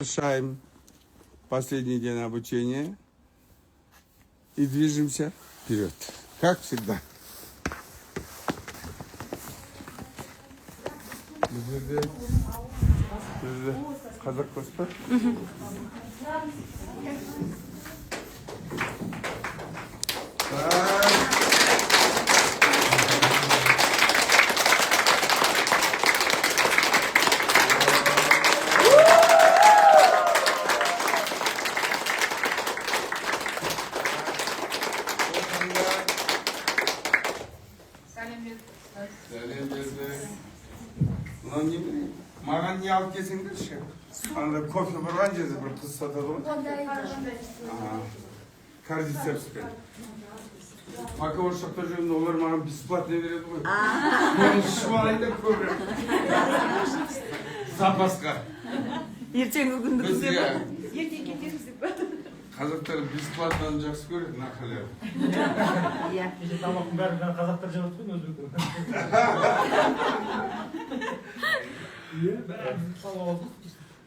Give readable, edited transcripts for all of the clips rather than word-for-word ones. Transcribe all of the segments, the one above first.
Завершаем последний день обучения и движемся вперед, как всегда. Қазақ па? Маған не алып келсеңдерші? Анда кофе барған жерде бір қыз сатады ғой. Кордицепспен. Пока осы жақта жүрмін, олар маған бесплатно береді ғой. Мен ішіп алайын деп көбірек. Запасқа. Ертеңгі күнді Біз күзеп. Ертең кетеміз деп. қазақтар бесплатноны жақсы көреді, на халяву. Иә. Кеше тамақтың бәрін қазақтар жеп отыр ғой, өзбектер.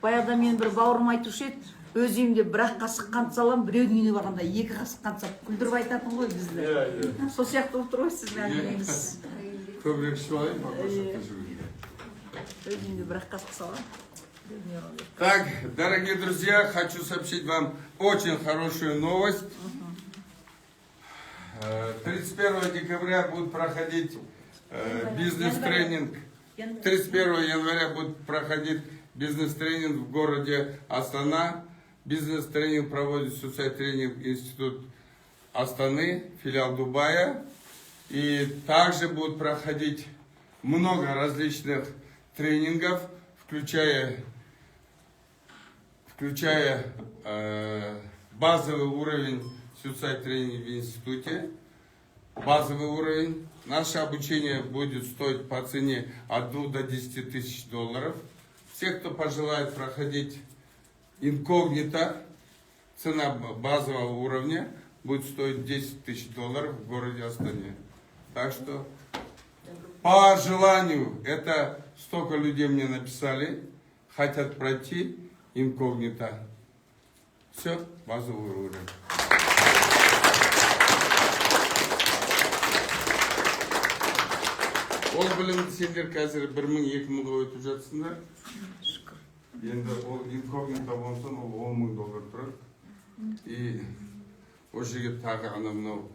Баяғыда мен бір бауырым айтушы еді, өз үйімде бір ақ қасық қант салам, біреудің үйіне барғанда екі қасық қант салып күлдіріп айтатын ғой бізді. Сол сияқты болып тұр ғой сіздің әңгімеңіз. Көбірек ішіп алайын, пока осы жақта жүргенде. Өз үйімде бір ақ қасық салам. Так, дорогие друзья, хочу сообщить вам очень хорошую новость. 31 декабря будет проходить бизнес-тренинг. 31 января будет проходить бизнес-тренинг в городе Астана. Бизнес-тренинг проводит Suicide Training Институт Астаны, филиал Дубая. И также будут проходить много различных тренингов, включая базовый уровень Suicide Training в институте. Базовый уровень. Наше обучение будет стоить по цене от 2 до 10 тысяч долларов. Все, кто пожелает проходить инкогнито, цена базового уровня будет стоить 10 тысяч долларов в городе Астане. Так что по желанию, это столько людей мне написали, хотят пройти инкогнито. Все, базовый уровень. Ол білімді сендер қазір 1000-2000-ға өтіп жатсыңдар. Енді ол инкогнито болса, ол 10 000 доллар тұрады. И ол жерге тағы мынау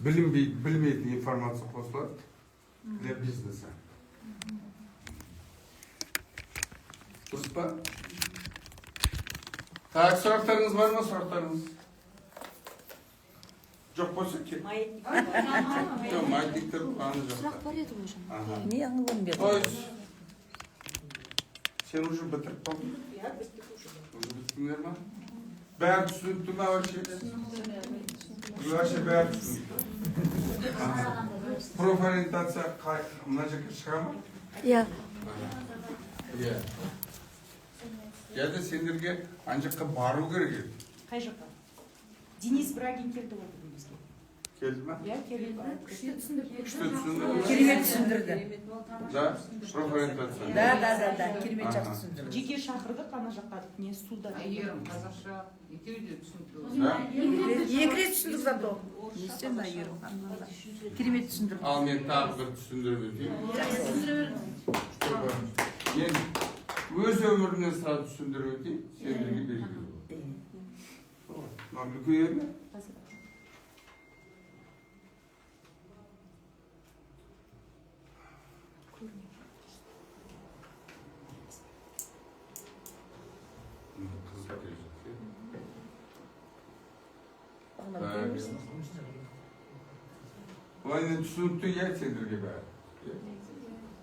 білмейтін информация қосылады для бизнеса. Дұрыс па? Так, сұрақтарыңыз бар ма, сұрақтарыңыз? Жоқ болса кет. Жоқ, маятниктер аны жақта. Сұрақ бар еді ғой жаңа. Не аңғылым бер. То есть, сен уже бітіріп қалдың? Иә, біздікі уже. Уже біттіңдер ма? Бәрі түсінікті ма вообще? Вообще бәрі түсінікті. Профориентация мына жерге шыға ма? Иә. Иә. Яда сендерге ана жаққа бару керек еді. Қай жаққа? Денис Брагин келді ғой бүгін бізге. Келді ма? Иә, келді. Күшті түсіндірді. Күшті түсінді? Керемет түсіндірді. Да? Профориентация. Да. Керемет жақсы түсіндірді. Жеке шақырдық ана жаққа не суда. Қазақша екеуі де түсінікті. Да? Екі рет түсіндік зато. Не істен айырым. Керемет түсіндірді. Ал мен тағы бір түсіндіріп өтейін. Мен өз өмірімнен сразу түсіндіріп өтейін. Сендерге белгілі болады. Мынау үлкен ме? Олай түсінікті иә сендерге бәрі.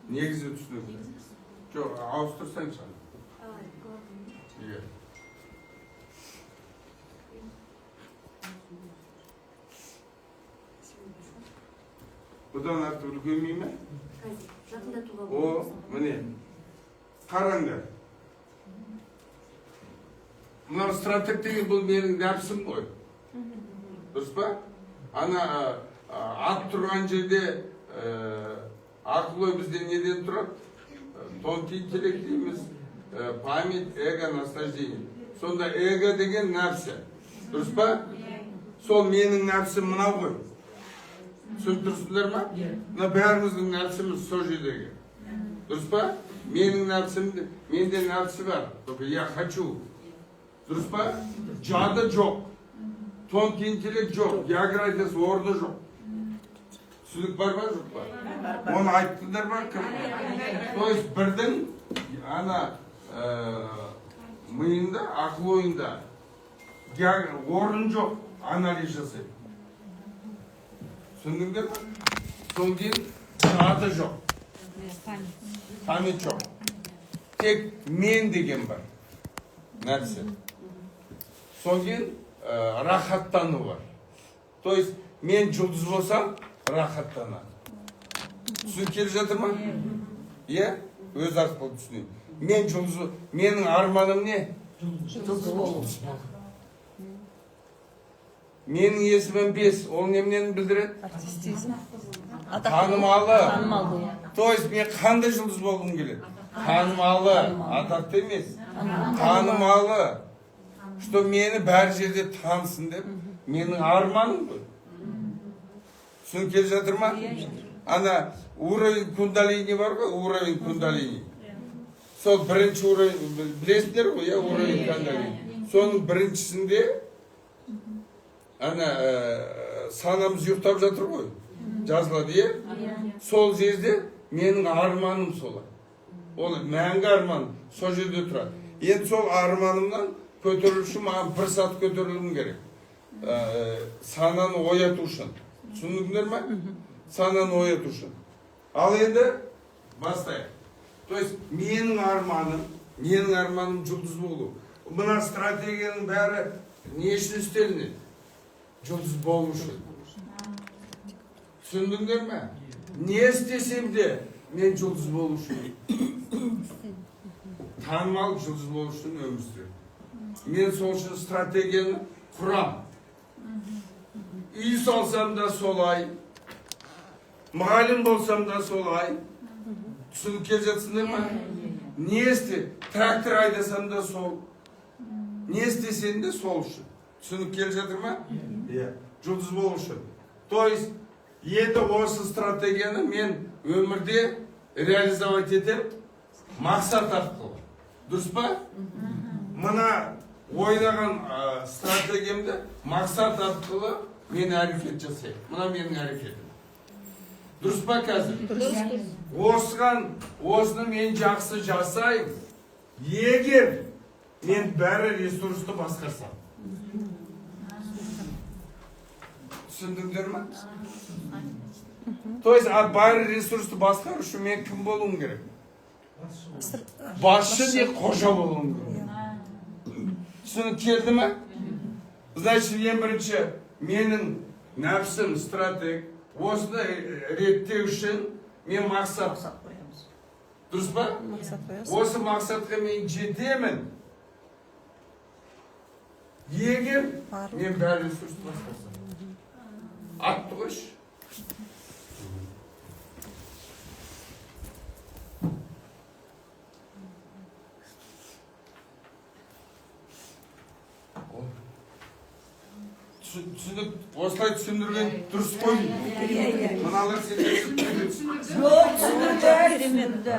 Негізі түсінікті. Жоқ, ауыстырсаңшы. Иә. Бұдан арты үлгенмей ме? О, міне. Қараңдар. Мынау стратег деген бұл менің дәрісім ғой. Дұрыс па? Ана ат тұрған жерде ақыл ой бізде неден тұрады? Тонкий интеллект дейміз, память, эго, наслаждение. Сонда эго деген нәпсі. Дұрыс па? Сол менің нәпсім мынау ғой. Түсініп тұрсыңдар ма? Мына бәріміздің нәпсіміз сол жердегі. Дұрыс па? Менің нәпсімде, менде нәпсі бар. Только я хочу. Дұрыс па? Жады жоқ. Тонкий интеллект жоқ. Географиясы орны жоқ. Түсінік бар ба, жоқ па? Оны айттыңдар ма? То есть бірдің ана миында, ақыл ойында орын жоқ, анализ жасайды. Түсіндіңдер ма? Содан кейін жады жоқ. Память жоқ. Тек мен деген бар. Нәрсе. Содан кейін рахаттану бар. То есть мен жұлдыз болсам, рахаттанады. Түсініп келе жатыр ма? Иә? Өз арқылы түсінейін. Мен жұлдыз, менің арманым не? Жұлдыз болу. Менің есімім 5, ол немнен білдіреді? Танымалы. То есть мен қандай жұлдыз болғым келеді? Танымалы, атақты емес. Танымалы. Что мені бәр жерде танысын деп, менің арманым ғой. Түсініп келе жатыр ма? Ана уровень кундалини бар ғой, уровень кундалини. Сол бірінші уровень, білесіңдер ғой, уровень кундалини. Соның біріншісінде ана санамыз ұйықтап жатыр ғой, жазылады, е? Сол жерде менің арманым солай. Ол мәңгі арман, сол жерде тұрады. Енді сол арманымнан көтерілу үшін маған 1 сағат көтерілуім керек. Сананы ояту үшін. Түсіндіңдер ма? Сананы ояту үшін. Ал енді бастайық. То есть менің арманым жұлдыз болу. Мына стратегияның бәрі не үшін істелінеді? Жұлдыз болу үшін. Түсіндіңдер ме? Не істесем де мен жұлдыз болу үшін. Танымал жұлдыз болу үшін өмір сүремін. Мен сол үшін стратегияны құрам. Үй салсам да солай, мұғалім болсам да солай. Түсініп келе жатсыңдар ма? Не істе? Трактор айдасам да сол. Не істесем де сол үшін. Түсініп келе жатыр ма? Жұлдыз болу үшін. То есть, енді осы стратегияны мен өмірде реализовать етем мақсат арқылы. Дұрыс па? Мына ойлаған стратегиямды мақсат арқылы мен әрекет жасаймын. Мына менің әрекетім. Дұрыс па қазір? Осыны мен жақсы жасаймын. Егер мен бәрі ресурсты басқарсам. Түсіндіңдер ма? То есть, бәрі ресурсты басқару үшін мен кім болуым керек? Басшы не қожа болуым керек? Түсініп келді ма? Значит, ең бірінші менің нәпсім стратег. Осыны реттеу үшін мен мақсат қоямыз. Дұрыс па? Осы мақсатқа мен жетемін. Егер мен бәрі ресурсты басқарсам. Атты қойшы. Түсініп, осылай түсіндірген дұрыс қой. Мыналар сендер түсіндірді. Жоқ, түсіндірді.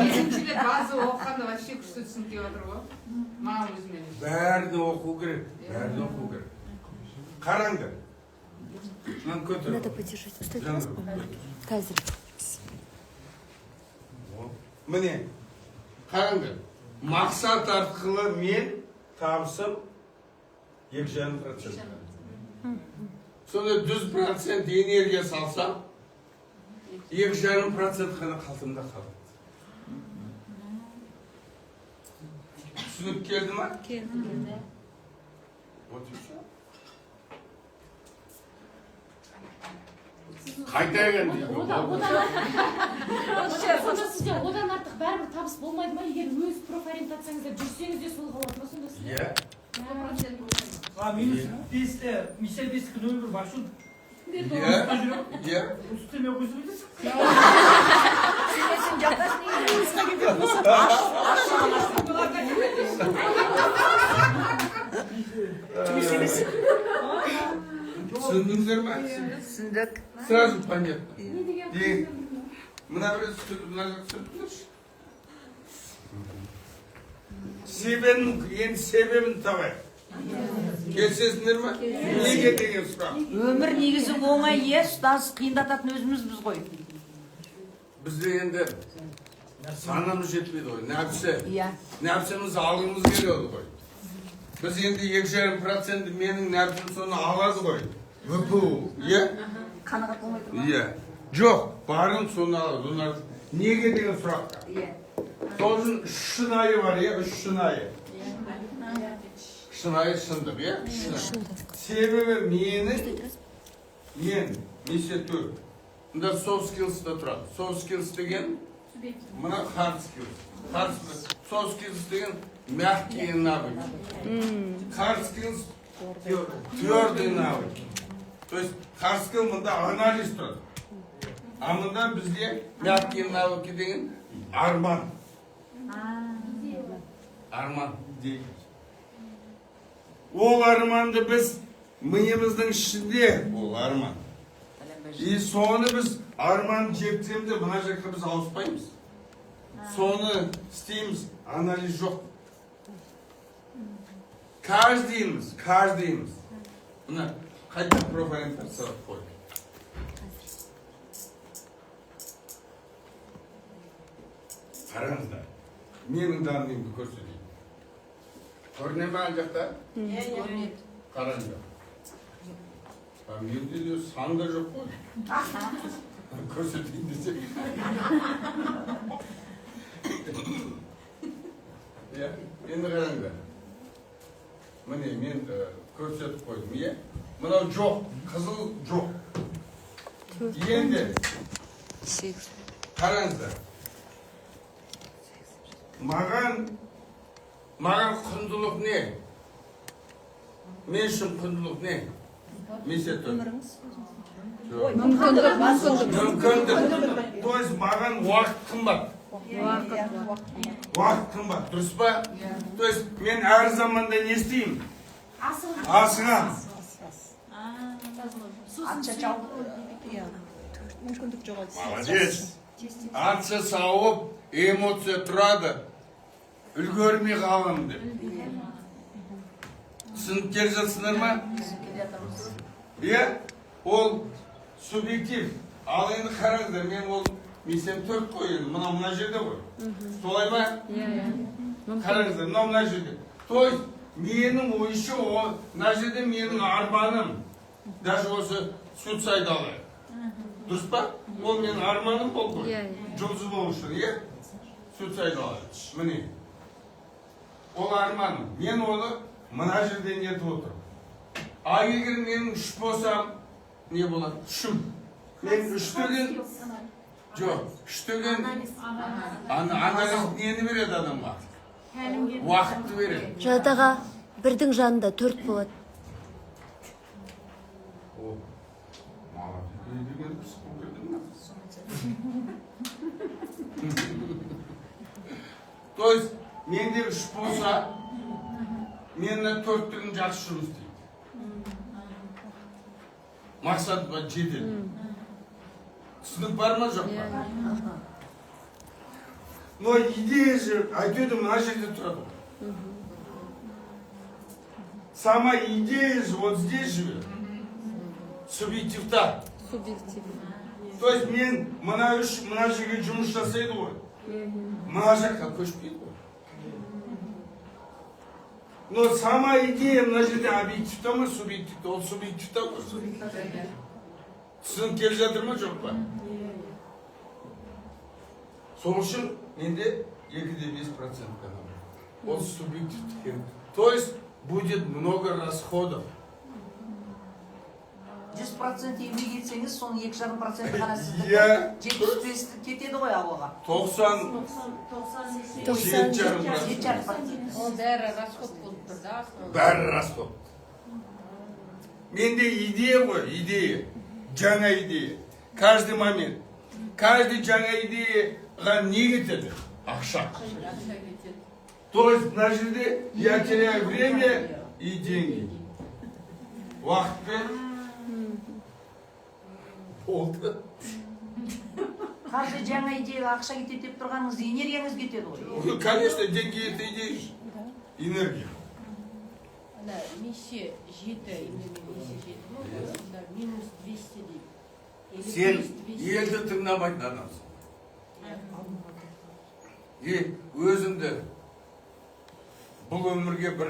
Екіншілер базы оқығанда вообще күшті түсініп келіп отыр ғой. Маған өзімен. Бәріне оқу керек. Бәріне оқу керек. Қараңдар. Мынаны көтір. Надо подержать. Устойте вас, Казір. Міне, қараңдар. Мақсат арқылы мен табысым 2,5%. Сонда 100% энергия салсам, 2,5% қана қалтымда қалады. Түсініп келді ма? Келді. Вот и все. Қайтайын дейді. Сонда сізде одан артық бәрібір табыс болмайды ма? Егер өз профориентацияңызда жүрсеңіз де сол қалады ма сонда сізде? Иә. Минус 5'te, Michel 5 gün ömür var. Şu Иә. Үстеме қойса кетесің. Сен жатасың неге жұмысқа кететін болсаң, аш жағаласың. Түсіндіңіздер ма? Түсіндік. Сразу понятно. Мына бір мына түсіндіңізші. Себебін табайық. Келісесіңдер ма? Неге деген сұрақ. Өмір негізі оңай ұстаз қиындататын өзімізбіз ғой. Бізде енді санамыз жетпейді ғой. Иә. Нәпсіміз алғымыз келеді ғой. Біз енді 2,5% менің нәпсім соны алады ғой. Өпу, иә? Қанағат болмайды ма? Иә. Жоқ, барын соны алады. Олар неге деген сұраққа. Иә. Соның шынайы бар, иә? Үш шынайы. Шынайы шындық, иә? Себебі мен месету. Мұнда soft skills'та тұрады. Soft skills деген, мұна hard skills. Soft skills деген мягкие навыки. Hard skills твердые навыки. То есть hard skill мұнда анализ тұрады. А мұнда бізде мягкие навыки деген арман. Арман дейді. Ол арманды біз миымыздың ішінде, ол арман. И соны біз арман жектемде мына жаққа біз ауыспаймыз. Соны істейміз, анализ жоқ. Каждыйымыз. Мына қайта профориентация қойып. Қараңыздар, менің данныйымды көрсетейін. Көріне ме ана жақта? Қараңыздар. Менде де сан да жоқ қой. Көрсетейін десек. Енді қараңыздар. Міне мен көрсетіп қойдым, иә? Мынау жоқ, қызыл жоқ. Енді қараңыздар. Маған құндылық не? Мен үшін құндылық не? Месет өміріңіз? Мүмкіндік. То есть маған уақыт қымбат. Уақыт қымбат, дұрыс па? То есть мен әр заманда не істеймін? Асығам. Молодец. Атша сауып, эмоция тұрады. Үлгермей қалам деп. Түсініп келе жатсыңдар ма? Иә? Ол субъектив. Ал енді қараңыздар, мен ол месен 4 қой енді, мына жерде ғой. Солай ма? Қараңыздар, мына жерде. То есть, менің ойынша, мына жерде менің арманым. Даже осы суицид алайық. Дұрыс па? Ол менің арманым болды ғой. Жұлдыз болу үшін, иә? Суицид алайық. Міне. Ол арманым. Мен оны мына жерде нетіп отырмын. А егер менің 3 болсам, не болады? 3'ім. Мен 3 деген... Жоқ, 3 деген... Анализ нені береді адамға? Уақытты береді. Жадыға бірдің жанында 4 болады. То есть, менде 3 болса, менің 4-тігін жақсы жұмыс дейді. Мақсат ба жетеді. Түсінік бар ма жоқ па? Но идея же, айтеді мына жерде тұрады. Сама идея же вот здесь живет. Субъективта. То есть мен мына жерге жұмыс жасайды ғой. Мына жаққа көшпейді ғой. Но сама идея мына жерде объективта ма, субъективта? Ол субъективта ғой. Түсініп келе жатыр ма жоқ па? Сол үшін менде 2,5% ғана. Ол субъективті. То есть будет много расходов. 100% еңбек етсеңіз, соның 2,5% ғана сізді 75 кетеді ғой ауаға. 90. 7,5%. Ол бәрі расход болып тұр да. Бәрі расход. Менде идея ғой, идея. жаңа идея. Каждый момент. Каждый жаңа идеяға не кетеді? Ақша. То есть на жерде я теряю время и деньги. Уақытпен болды. Каждый жаңа идеяға ақша кетеді деп тұрғаныңыз энергияңыз кетеді ғой. Конечно, деньги это идея. Энергия. Ана миссия жеті, миссия жеті, минус 200 дейді. Сен елді тыңдамайтын адамсың. Өзіңді бұл өмірге бір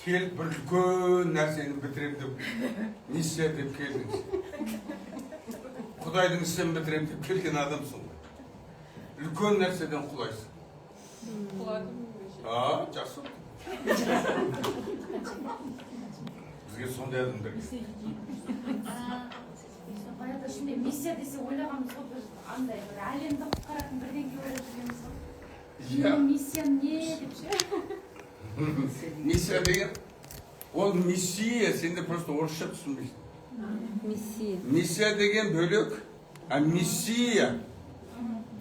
келіп бір үлкен нәрсені бітірем деп миссия деп келдің. Құдайдың ісін бітірем деп келген адамсың. Үлкен нәрседен құлайсың. Құладым. Жақсы. Бізге сондай адамдар керек. баяғыда ішінде миссия десе ойлағанбыз ғой біз андай бір әлемді құтқаратын бірдеңе ойлап жүргенбіз ғой. Менің миссиям не деп ше? Миссия деген, ол миссия, сен де просто орысша түсінбейсің. Миссия деген бөлек, а миссия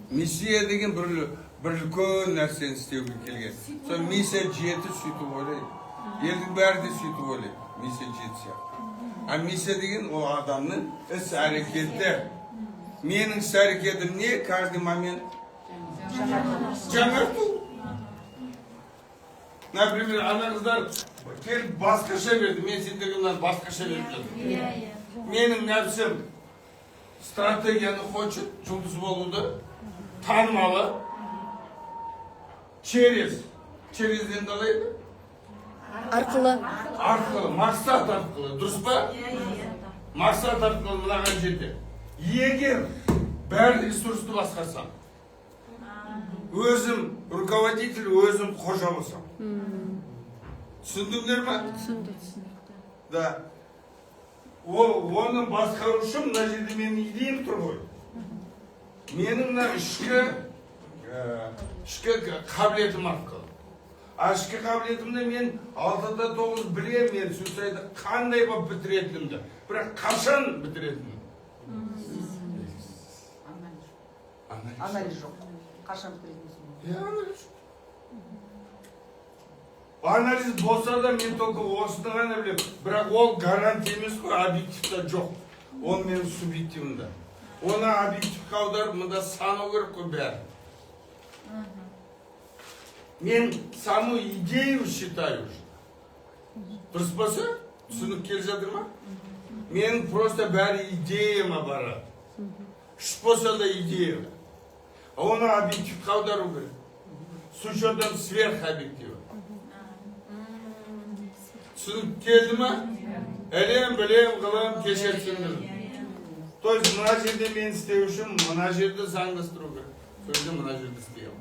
деген бір үлкен нәрсені істеуге келген. Сол миссия жеті сөйтіп ойлайды. Елдің бәрі де сөйтіп ойлайды. Миссия жеті сияқты. А миссия деген ол адамның іс әрекеті. Менің іс әрекетім не? Каждый момент жаңарту. Например, ана қыздар келіп басқаша берді. Мен сендерге басқаша беріп жатырмын. Менің нәпсім стратегияны хочет, жұлдыз болуды, танымалы, черезден далайды? Арқылы, мақсат арқылы, дұрыс па? Мақсат арқылы мынаған жерде. Егер бәр ресурсты басқарсам, өзім руководитель, өзім қожа болсам. Түсіндіңдер ма? Түсіндік. Да. Оның басқарушым мына жерде менің идеям тұр ғой. Менің мына ішкі қабілетім арқылы. Ішкі қабілетімді мен 6-да 9 білем, мен суицайды қандай болып бітіретінімді. Бірақ қашан бітіретінім? Анализ жоқ. Қашан бітіретініміз? Анализ жоқ. Анализ болса да мен только осыны ғана білем. Бірақ ол гарантия емес қой, объективта жоқ. Ол менің субъективімді. Оны объективқа аударып, мұнда сану керек қой бәрі. Мен саму идею считаю. Дұрыс болса? Түсінік келіп жатыр ма? Мен просто бәрі идеяма барады. Үш болса да идея. Оны объективқа аудару керек. С учетом сверхобъектива. Түсінік келді ма? Әлем, білем, ғылым, кешетсіңдір. То есть, мына жерде мен істеу үшін, мына жерді заңдастыру керек. Сөзде мына жерді істейм.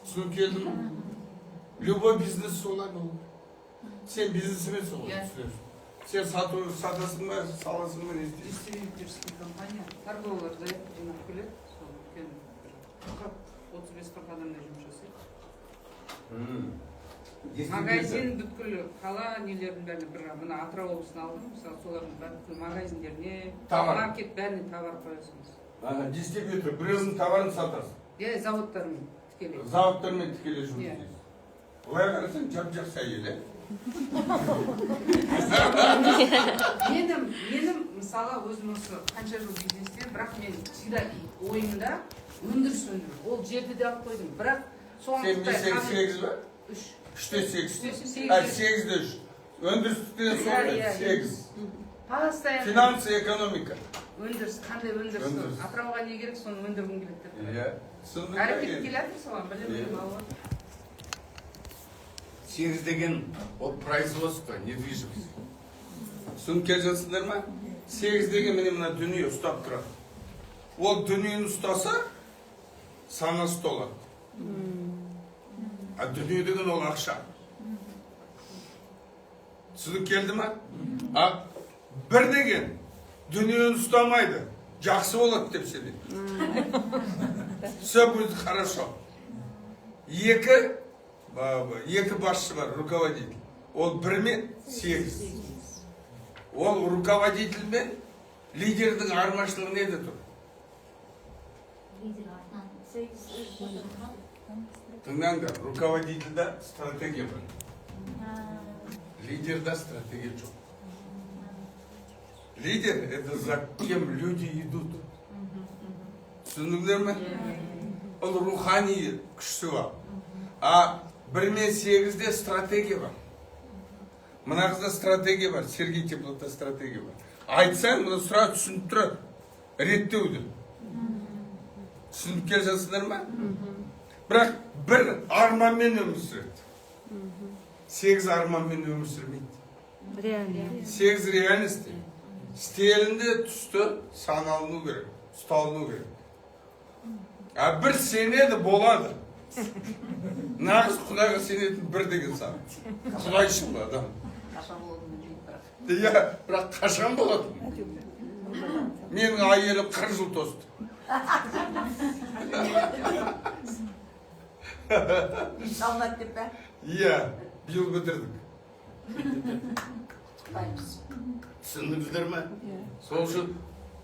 Түсінік келді ма? Любой бизнес солай болу. Сен бизнес емес солай түсінесің. Сен сатасың ба, саласың ба, не істейсің? Дистрибьюторский компания. Торговалар заявка жинап келеді. Сол үлкен 35-40 адамдай жұмыс жасайды. Магазин бүткіл қала нелердің бәріне бір мына Атырау облысын алдым. Мысалы солардың бүткіл магазиндеріне, маркет бәріне товар қоясыңыз. Дистрибьютор, біреудің товарын сатасың. Заводтармен тікелей. Заводтармен тікелей жұмыс істейсің. Олай қарасаң, жап-жақсы әйел, Менің мысалы өзім осы қанша жыл бизнесте, бірақ мен всегда ойымда өндіріс өндіру. Ол жерді де алып қойдым. Бірақ Сен миссияң 8 ба? 3-те 8. 8-де 3. Өндірістен соң 8. постоянно Финансы, экономика. өндіріс, қандай өндіріс? Атырауға не керек, соны өндіргім келеді деп. Әрекет келеді соған, білем алып. 8 деген ол производство, недвижимость. Түсініп келе жатсыңдар ма? 8 деген міне мына дүние ұстап тұрады. Ол дүниені ұстаса, санасы толады. А дүние деген ол ақша. Түсініп келді ма? А бір деген дүниені ұстамайды, жақсы болады деп сөйлейді. Все будет хорошо. Екі басшы бар, руководитель. Ол 1-ме 8. Ол руководитель мен лидердің айырмашылығы неде тұр? Тыңдаңдар, руководительде стратегия бар. Лидерда стратегия жоқ. Лидер – это за кем люди идут. Түсіндіңдер ме? Ол рухани күші бар. А 1 мен 8-де стратегия бар. Мына қызда стратегия бар, Сергей Теплота стратегия бар. Айтсаң, мұны сұра түсініп тұрады. Реттеуді. Түсініп келе жатсыңдар ма? Бірақ бір арманмен өмір сүреді. 8 арманмен өмір сүрмейді. 8 реальность. Стелінде түсті саналыну керек, ұсталыну керек. А бір сенеді болады. Нағыз Құдайға сенетін бір деген сан. Құдайшыл адам. Иә, бірақ қашан болады? Менің әйелім 40 жыл тосты. Жалнат деп пе? Иә, биыл бітірдік. Түсіндіңіздер ме? Сол үшін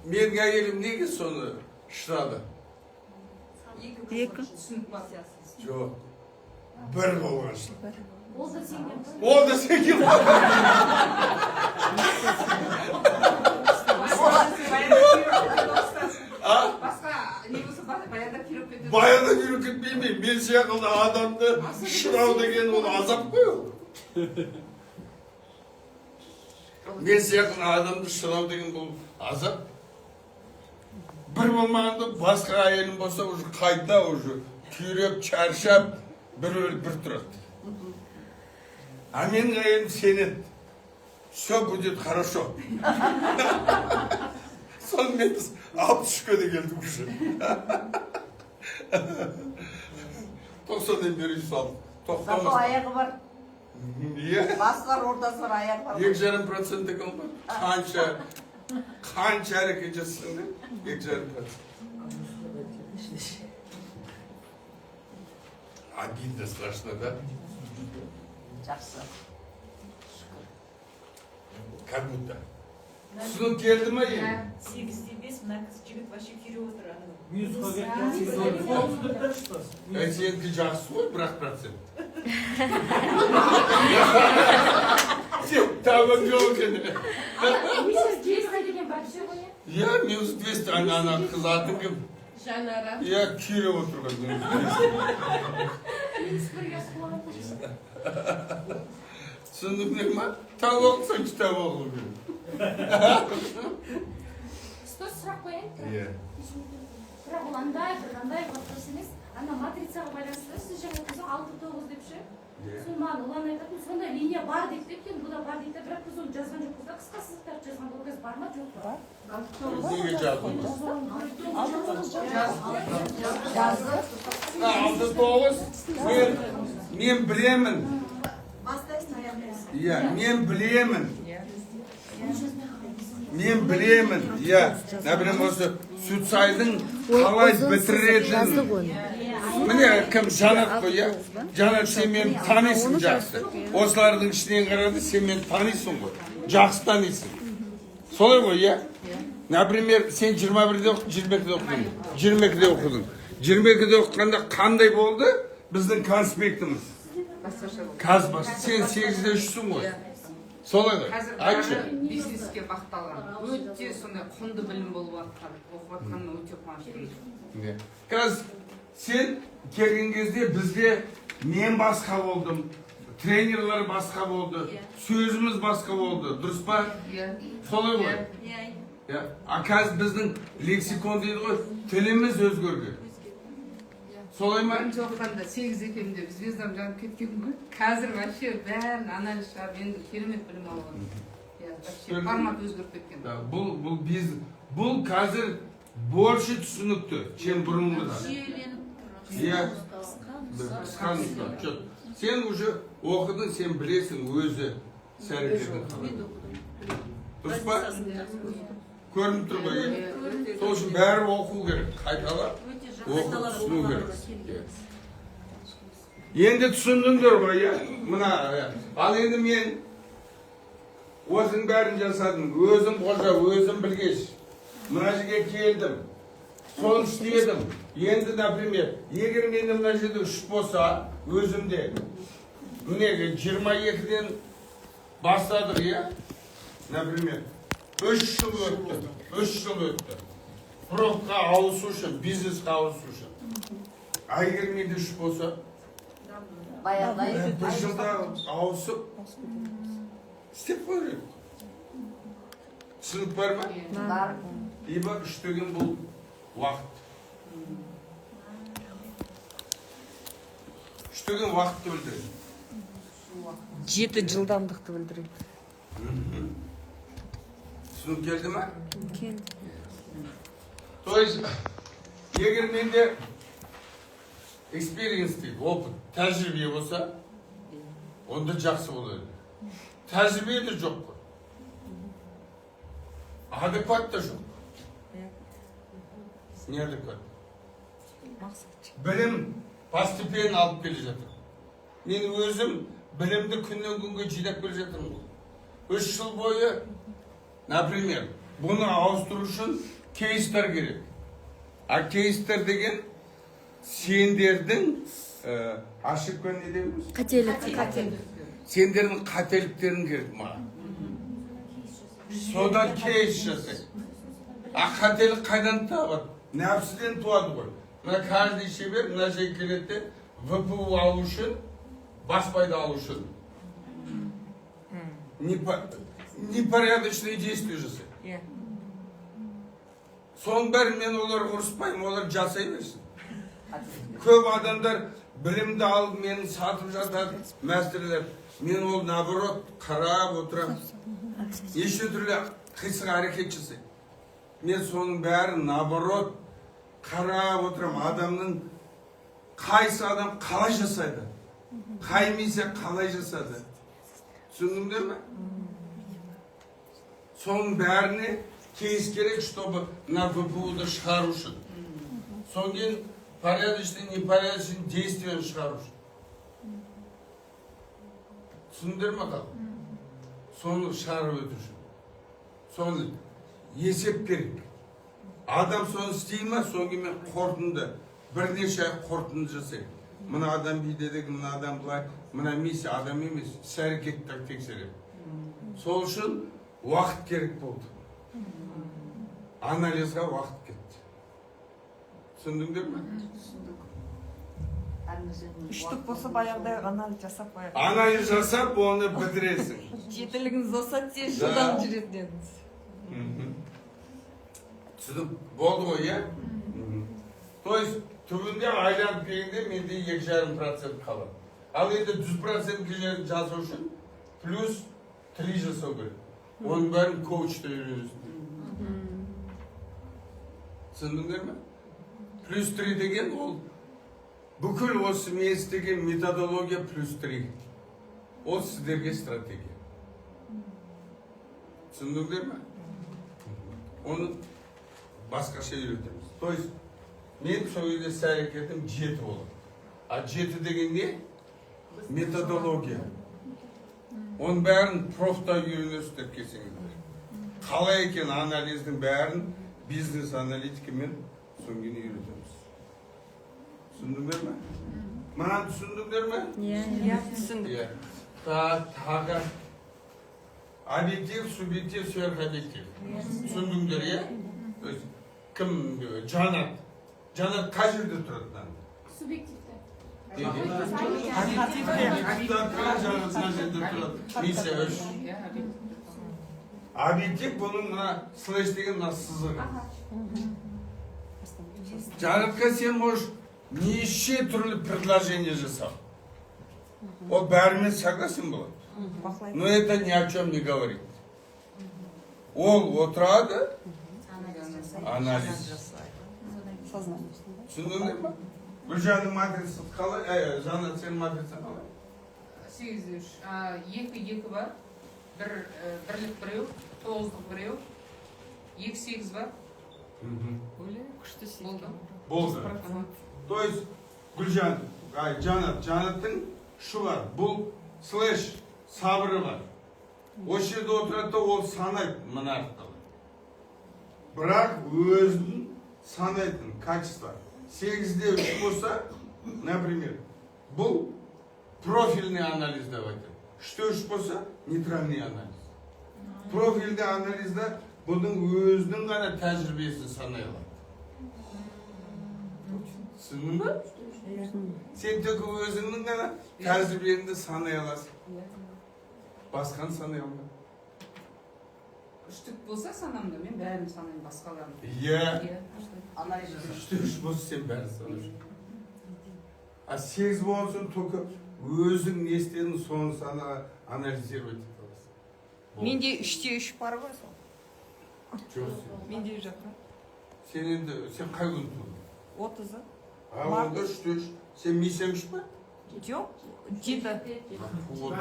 менің әйелім неге соны шыдады? Жоқ. Бір болған шыл. Ол да сенген. Ол да сенген. Баяда күйреп кетпей ме? Мен сияқты адамды шырау деген ол азап қой ол. Мен сияқты адамды шырау деген бұл азап. Бір болмағанда басқа әйелім болса уже қайта уже күйреп, чаршап, бір өліп бір тұрады. А менің әйелім сенеді. Все будет хорошо. Сонымен біз 63-ке де келдік уже. 90-нен бері үй салдық. Зато аяғы бар. Иә. Басы бар, ордасы бар, аяғы бар. 2,5% екен ғой. Қанша әрекет жасасаң да 2,5%. Обидно, страшно, да? Жақсы. Как будто. Түсініп келді ма енді? 8'de 5 мына қыз жігіт вообще күйреп отыр ана. Минусқа кеткен. Солтүстікте что? Сенікі жақсы ғой, 1%. Сен табан жоқ екен. Минус 200 деген вообще ғой. Иә, минус 200. Ана қыз атын кім? Жанара. Иә, күйреп отырған. Минус 1-ге құлап. Түсіндіңдер ма? Тауып оқысаң, кітап оқу керек. Стой сұрақ қояйын. Иә. Бірақ ол андай вопрос емес. Ана матрицаға байланысты сіз жаңа айтасыз 6-9 деп ше. Сол маған ұлан айтатын, сондай линия бар дейді екен, бұл да бар дейді, бірақ біз оны жазған жоқпыз да, қысқа сызықтар жазған ол кез бар ма жоқ па? Неге жаздыңыз? Мен білемін. Иә, мен білемін. Мен білемін. Иә, например, осы Сүтсайдың қалай бітіретін. Міне кім Жанат қой, иә? Жанат, сен мені танисың жақсы. Осылардың ішінен қарады, сен мені танисың ғой. Жақсы танисың. Солай ғой, иә? Например, сен 21-де оқыдың, 22-де оқыдың. 22-де оқығанда қандай болды? Біздің конспектіміз. Қазбасы. Сен 8-де үшсің ғой. Солай ғой. Қазір бизнеске бағытталған. Өте сондай құнды білім болып жатқан. Оқып жатқанына өте қуаныштымын. Қазір сен келген кезде бізде мен басқа болдым, тренерлер басқа болды, сөзіміз басқа болды, дұрыс па? Солай ғой. А қазір біздің лексикон дейді ғой, тіліміз өзгерген. Солай ма? Бірінші оқығанда 8 екенде звездам жанып кеткен ғой. Қазір вообще бәрін анализ шығарып, енді керемет білім алған. Вообще формат өзгеріп кеткен. Бұл қазір больше түсінікті, чем бұрынғыда. Иә, қысқанып. Сен уже оқыдың, сен білесің өзі сәрекетін қалай. Дұрыс па? Көрініп тұр ғой. Сол үшін бәрі оқу керек, қайталап. Оқып түсіну керек. Енді түсіндіңдер ғой, иә? Мына, ал енді мен Осының бәрін жасадым. Өзім қожа, өзім білгеш. Мына жерге келдім. Соны істедім. Енді, например, егер менің мына жерде 3 болса, өзімде, мінеге 22-ден бастадық, иә? Например, 3 жыл өтті. 3 жыл өтті. Пробқа ауысу үшін, бизнесқа ауысу үшін. А егер менде 3 болса, бір жылда ауысып, істеп қойырық. Түсінік бар ма? Бар. Ибо 3 деген бұл уақыт. 3 деген уақытты білдіреді. 7 жылдамдықты білдіреді. Түсінік келді ма? Келді. То есть, егер менде experience дейді, опыт, тәжірибе болса, онда жақсы болады. Тәжірибе де жоқ қой. Адекват та жоқ. Не адекват? Білім постепенно алып келе жатыр. Мен өзім білімді күннен күнге жинап келе жатырмын. 3 жыл бойы, например, бұны ауыстыру үшін кейстер керек. А кейстер деген сендердің ашық көне не дейміз? Қателік. Сендердің қателіктерін керек маған. Содан кейс жасай. А қателік қайдан табады? Нәпсіден туады ғой. Мына каждый шебер мына жерге келеді, ВПУ алу үшін, баспайды алу үшін. Непорядочные действия жасайды. Соның бәрін мен олар ұрыспаймын, олар жасай берсін. Көп адамдар білімді алып, мені сатып жатады, мәстерлер. Мен ол наоборот қарап отырам. Неше түрлі қисық әрекет жасайды. Мен соның бәрін наоборот қарап отырам. Адамның қайсы адам қалай жасайды, қаймесе қалай жасады. Түсіндіңдер ме? Соның бәріне кейс керек, чтобы на ВПУ-ды шығару үшін. Соң кейін порядочный, непорядочный действиен шығару үшін. Түсіндер ме қал? Соны шығарып өту үшін. Соны есеп керек. Адам соны істей ма, соң кейін мен қорытынды, бірнеше қорытынды жасайды. Мына адам бидедегі, мына адам бұлай, мына миссия адам емес, іс-әрекеттер тексереді. Сол үшін уақыт керек болды. Анализға уақыт кетті. Түсіндіңдер ме? Үштік болса баяғыдай анализ жасап қояды. Анализ жасап, оны бітіресің. Жетілігіңіз болса тез жылдам жүретін едіңіз. Түсініп болды ғой, иә? То есть, түбінде айланып келгенде менде 2,5% қалады. Ал енді 100% жасау үшін плюс 3 жасау керек. Оның бәрін коучта үйренесің. Түсіндіңдер ме? Плюс 3 деген ол бүкіл осы мен істеген методология плюс 3. Ол сіздерге стратегия. Түсіндіңдер ме? Оны басқаша үйретеміз. То есть, мен сол үйде іс-әрекетім 7 болады. А 7 деген не? Методология. Оның бәрін профта үйренесіздер келсеңіздер. Қалай екен анализдің бәрін бизнес-аналитикамен соң кейін үйретеміз. Түсіндіңдер ме? Маған түсіндіңдер ме? Иә, түсіндік. Тағы объектив, субъектив, сверхобъектив. Түсіндіңдер, иә? Кім? Жанат. Жанат қай жерде тұрады? Субъективті. Объектив бұның мына слэш деген мына сызығы. Жанатқа сен можешь неше түрлі предложение жасау. Ол бәрімен согласен болады. Но это ни о чем не говорит. Ол отырады, анализ. Түсіндіңдер ме? Гүлжанның матрицасы қалай? Жанат сенің матрицаң қалай? 8-3. 2 бар. Бірлік біреу, 9-лық біреу. 2-8 бар. Болды. То есть, Гүлжан, Жанаттың шу бар. Бұл слэш сабыры бар. Осы жерде отырады да ол санайды мына арқылы. Бірақ өзін санайтын качество. 8-де 3 болса, например, бұл профильный анализ деп айтады. 3-те 3 болса, нейтральный анализ. Профильді анализда бұның өзінің ғана тәжірибесін санай алады. Түсіндің бе? Сен тек өзіңнің ғана тәжірибеңді санай аласың. Басқаны санай алмайды. Үштік болса санамда, мен бәрін санаймын басқаларын. Иә. Анализ жасау. 3-те 3 болса сен бәрін санайсың. А 8 болсын, только өзің не істедің, соны сана анализировать ете аласың. Менде 3-те 3 бар ғой сол. Жоқ. Менде жоқ. Сен енді, сен қай күн тудың? 30-ы. А онда 3-те 3. Сен мисеміш па? Жоқ. 7. Вот.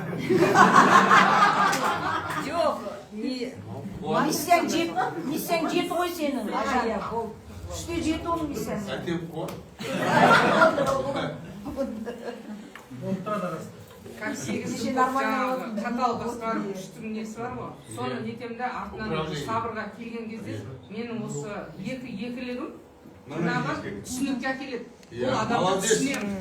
Жоқ. Не. Миссияң жеті ғой сенің. Ажан. 3-те 7 оның миссияң. Әтем қор. Как 8-ді жаңағы қатал басқару үштігін несі бар ғой. Соны нетем де артынан сабырға келген кезде менің осы екілігім жаңағы түсінікке әкеледі. Ол адамды түсінемін.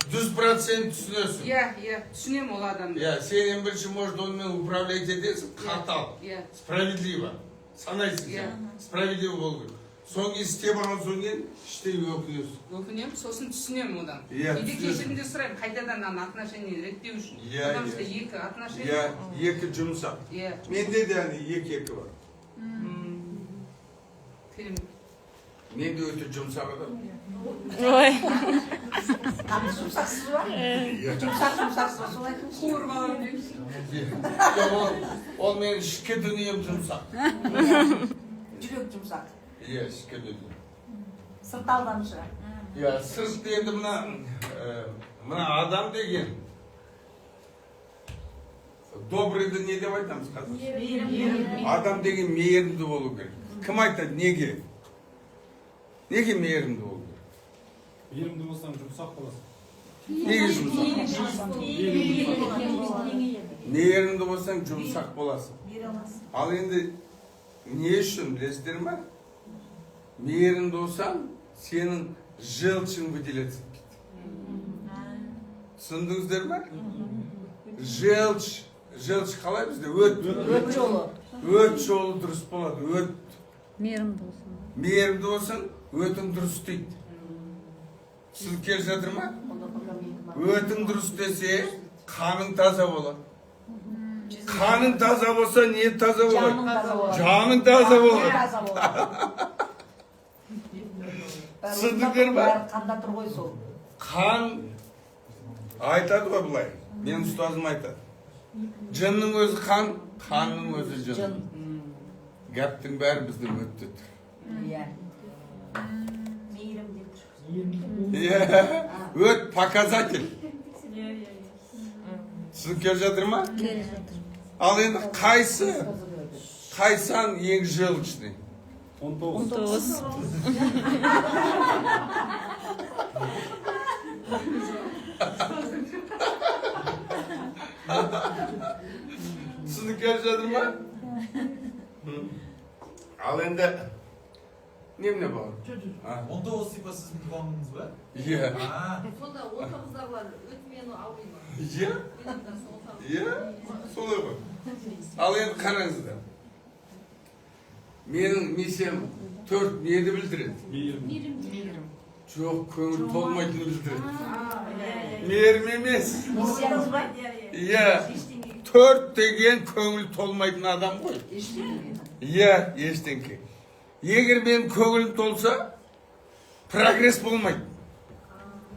100% түсінесің. Иә, түсінемін ол адамды. Иә, сен бірінші может онымен управлять етесің, қатал, справедливо. Санайсың сен, справедливо болу керек. Соң істеп алған соң кейін іштей өкінесің. Өкінемін, сосын түсінемін одан. Иә, Кейде кешірім де сұраймын, қайтадан ана отношение реттеу үшін. Потому что екі отношение. Иә, екі жұмсақ. Менде де екі бар. Менде өте жұмсақ адам. Ой. Қандай жұмсақсыз ба? Жұмсақсыз ба, солай айтыңызшы. Қуыр балам деймін. Ол менің ішкі дүнием жұмсақ. Жүрек жұмсақ. Иә, ішкі дүнием. Сырт алдамшы. Иә, сыртты енді мына адам деген добрыйды не деп айтамыз қазір? Адам деген мейірімді болу керек. Кім айтады, неге? Неге мейірімді болу керек? Мейірімді болсаң жұмсақ боласың. Неге жұмсақ? Мейірімді болсаң жұмсақ боласың. Ал енді не үшін білесіздер ме? Мейірімді болсаң, сенің желчың выделяться. Түсіндіңіздер ме? Желч қалай бізде? Өт жолы. Өт жолы дұрыс болады. Өт. Мейірімді болсаң, өтің дұрыс дейді. Сіз келіп жатыр ма? Өтің дұрыс десе, қаның таза болады. Қаның таза болса, не таза болады? Жаның таза болады. Түсіндіңдер ма? Қанда тұр ғой сол. Қан айтады ғой бұлай. Мен ұстазым айтады. Жынның өзі қан, қанның өзі жын. Гәптің бәрі біздің өтті тұр. Иә. Өт показатель. Сіз келіп жатыр ма? Ал енді қайсан ең желчный? 19. Сізді келіп жатыр ма? Ал енді немене бар? 19 типа сіздің туғаныңыз ба? Иә. Сонда ортамыздағылар өтмені алмайды ма? Иә? Иә? Солай ғой. Ал енді қараңыздар. Менің миссиям 4 нені білдіреді? Мейірім. Жоқ, көңіл толмайтынын білдіреді. Мейірім емес. Миссияңыз ба? Иә. 4 деген көңіл толмайтын адам ғой. Иә, ештеңке. Егер мен көңілім толса, прогресс болмайды.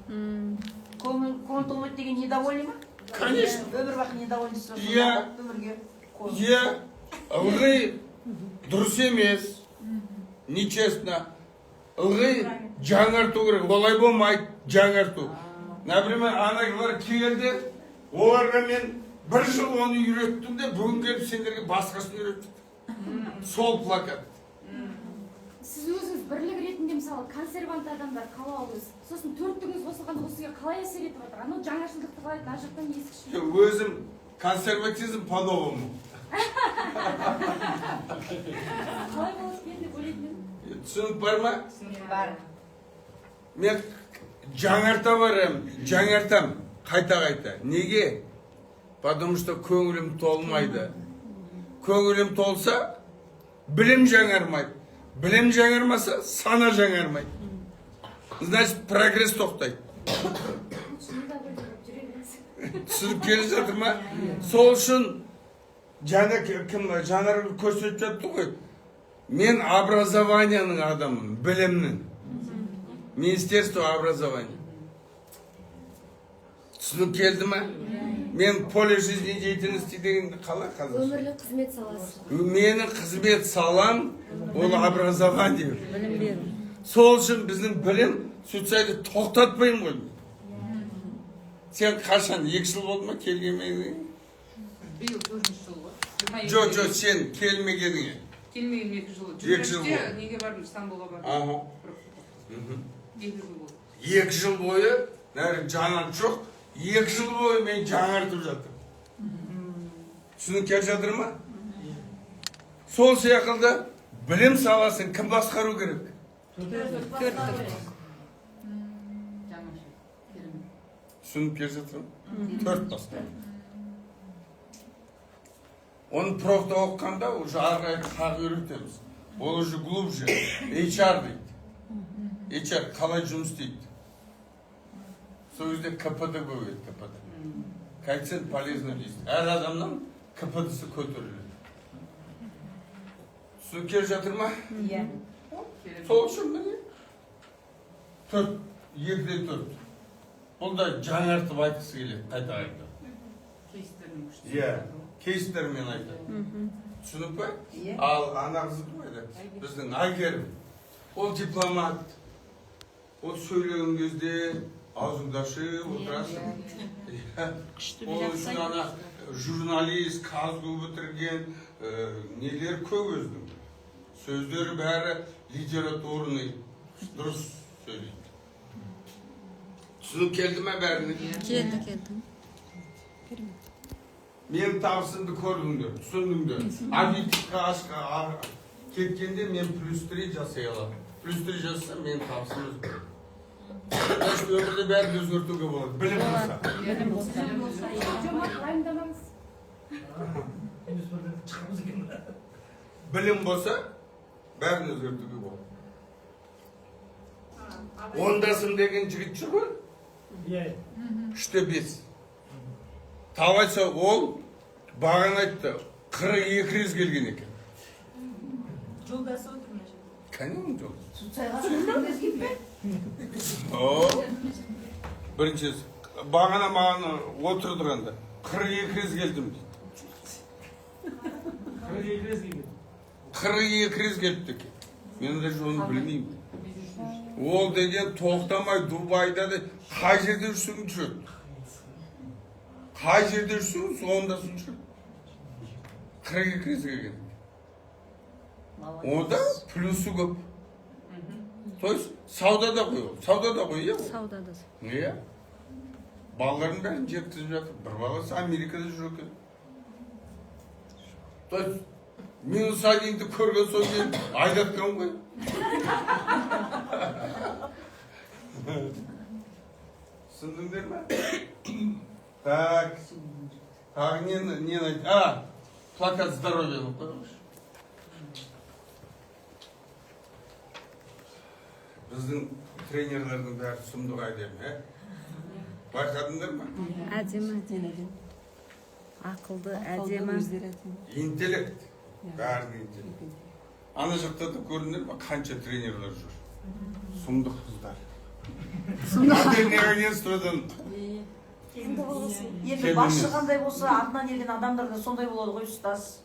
Көңіл толмайды деген недовольный ма? Конечно. Өмір бақи недовольный. Иә. Иә. Ылғи дұрыс емес. Нечестно. Ылғи жаңарту керек. Олай болмайды, жаңарту. Например, аналар келді, оларға мен 1 жыл оны үйреттім де, бүгін келіп сендерге басқасын үйреттім. Сол плакат. Сіз өзіңіз бірлік ретінде мысалы консервант адамдар қалауыңыз, сосын төрттігіңіз қосылғанда осыға қалай әсер етіп жатыр? Анау жаңашылдықты қалай мына жақтан ескішін? Өзім консерватизм по-новому. қалай болады екен деп ойлайтын едім. Түсінік бар ма? Бар. Мен жаңарта барам, жаңартам, қайта. Неге? Потому что көңілім толмайды. Көңілім толса, білім жаңармайды. Білім жаңармаса, сана жаңармайды. Значит, прогресс тоқтайды. Шынында бір жүре бересің. Түсініп келе жатыр ма? Сол үшін жаңа кім жанар көрсетіп жатты ғой. Мен образованияның адамын, білімнің. Министерство образования. Түсініп келді ма? Мен поле жизнедеятельности дегенді қалай қазір? Өмірлік қызмет саласы. Менің қызмет салам ол образование. Білім беру. Сол үшін біздің білім суицидті тоқтатпаймын ғой. Сен қашан 2 жыл болды ма келгенмен? биыл 4-ші жыл ғой. Жоқ, сен келмегеніңе. Келмеген 2 жыл. 2 жыл болды. Неге бардым? Стамбулға бардым. Ага. 2 жыл болды. 2 жыл бойы нәрі жанат жоқ. 2 жыл бойы мен жаңартып жатырмын. Түсінік келіп жатыр ма? Сол сияқты білім саласын кім басқару керек? Түсініп келіп жатыр ма? 4 басқару. Оны профта оқығанда уже ары қарай қақ үйретеміз. Ол уже глубже. HR дейді. HR қалай жұмыс істейді? Сол кезде КПД бөледі, КПД. Коэффициент полезный дейді. Әр адамның КПД-сі көтеріледі. Түсініп келіп жатыр ма? Иә. Сол үшін міне 4, 2-ден 4. Бұл да жаңартып айтқысы келеді, қайта. Иә, кейстермен айтады. Түсініп па? Ал ана қызы қойды. Біздің Айгерім. Ол дипломат. Ол сөйлеген кезде аузыңды ашып отырасың. Ол үшін ана журналист, казгу бітірген нелер көп өзінің. Сөздері бәрі литературный, дұрыс сөйлейді. Түсініп келді ме бәріне? Келді. Мен табысымды көрдіңдер, түсіндіңдер. Объективқа ашқа кеткенде мен +3 жасай аламын. +3 жасасам мен табысым өзгереді. Значит, өмірде бәрін өзгертуге болады. Білім болса. Жомарт, уайымдамаңыз. Білім болса, бәрін өзгертуге болады. Ондасым деген жігіт жүр ғой? 3-5. Талайса ол баған айтты, 42 рез келген екен. Жолдасы отыр ма? Кәнем жолдасы. Суцайға сөйлеміз кеппе? Бірінші бағана маған отырдырғанда 42 рез келдім дейді. 42 рез келіпті екен. Мен даже оны білмеймін. Ол деген тоқтамай Дубайда да қай жерде жүрсің жүреді. Қай жерде жүрсің сондасың жүреді. 42 рез келген. Онда плюсы көп. То есть саудада ғой ол. Саудада ғой, иә? Саудада. Иә. Балаларын бәрін жеткізіп жатыр. Бір баласы Америкада жүр екен. То есть минус 1-ді көрген соң кейін айдатқан ғой. Түсіндіңдер ме? Так. Тағы нені айтты? Плакат здоровьяны қойыңызшы. Біздің тренерлердің бәрі сұмдық әдемі, байқадыңдар ма? Әдемі. Ақылды, әдемі. Интеллект. Бәрінің интеллект. Ана жақта да көрдіңдер ма? Қанша тренерлер жүр. Сұмдық қыздар. Модельный агентстводан. Енді басшы қандай болса, артынан келген адамдар да сондай болады ғой, ұстаз.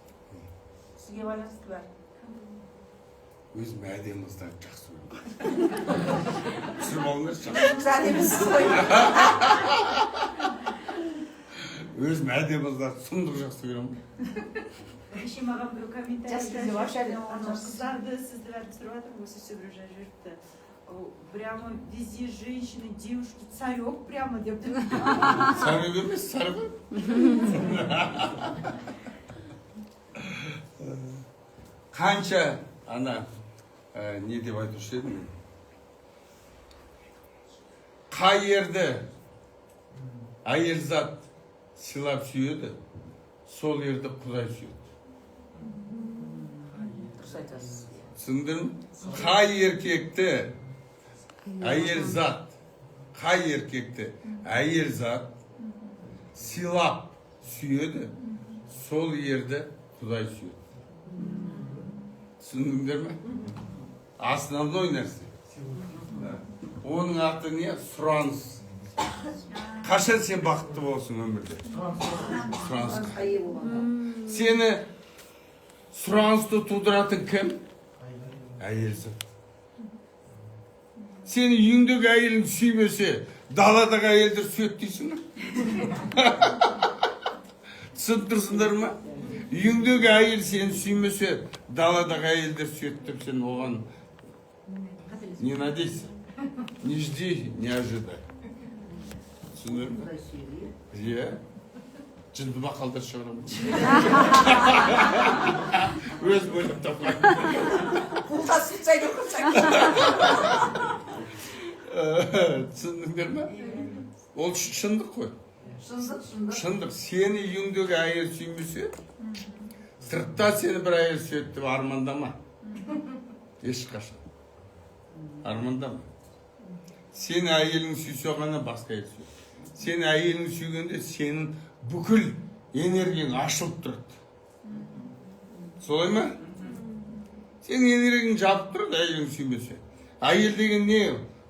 Сізге байланысты бәрі. Өзім әдемі қыздарды жақсы көремін. Түсіріп алыңдаршы. Сіз әдемісіз ғой. Өзім әдемі қыздарды сұмдық жақсы көремін. Кеше маған бір комментарий Жас кезде вообще әдемі қыздарды сізді бәрін түсіріп жатырмын, осы все бір жай жүріпті. Прямо везде женщины, девушки, царек прямо деп. Царек емес, сарғы. қанша ана не деп айтушы едім мен, қай жерді әйел зат сыйлап сүйеді, сол жерді Құдай сүйеді. дұрыс айтасыз. Түсіндің? Қай еркекті әйел зат, қай еркекті әйел зат сыйлап сүйеді, сол жерді Құдай сүйеді. Түсіндіңдер ме? Основной нәрсе. Оның аты не? Сұраныс. Қашан сен бақытты болсын өмірде? Сұранысқа. Сені сұранысты тудыратын кім? Әйел зат. Сені үйіңдегі әйелің сүймесе, даладағы әйелдер сүйет дейсің ба? Түсініп тұрсыңдар ма? Үйіңдегі әйел сені сүймесе, даладағы әйелдер сүйет деп сен оған не надейся, не жди, не ожидай. Түсіндір ме? Иә. Жынды бақалдар шығарамын. Өз бөліп тапқан. Құлға сөйтсайды құрсайды. Түсіндіңдер ме? Ол шындық қой. Шындық. Шындық. Сені үйіңдегі әйел сүймесе, сыртта сені бір әйел сүйеді деп армандама. Ешқашан. Армандама. Сені әйелің сүйсе ғана басқа әйел сүйеді. Сені әйелің сүйгенде сенің бүкіл энергияң ашылып тұрады. Солай ма? Сенің энергияң жабып тұрады әйелің сүймесе. Әйел деген не?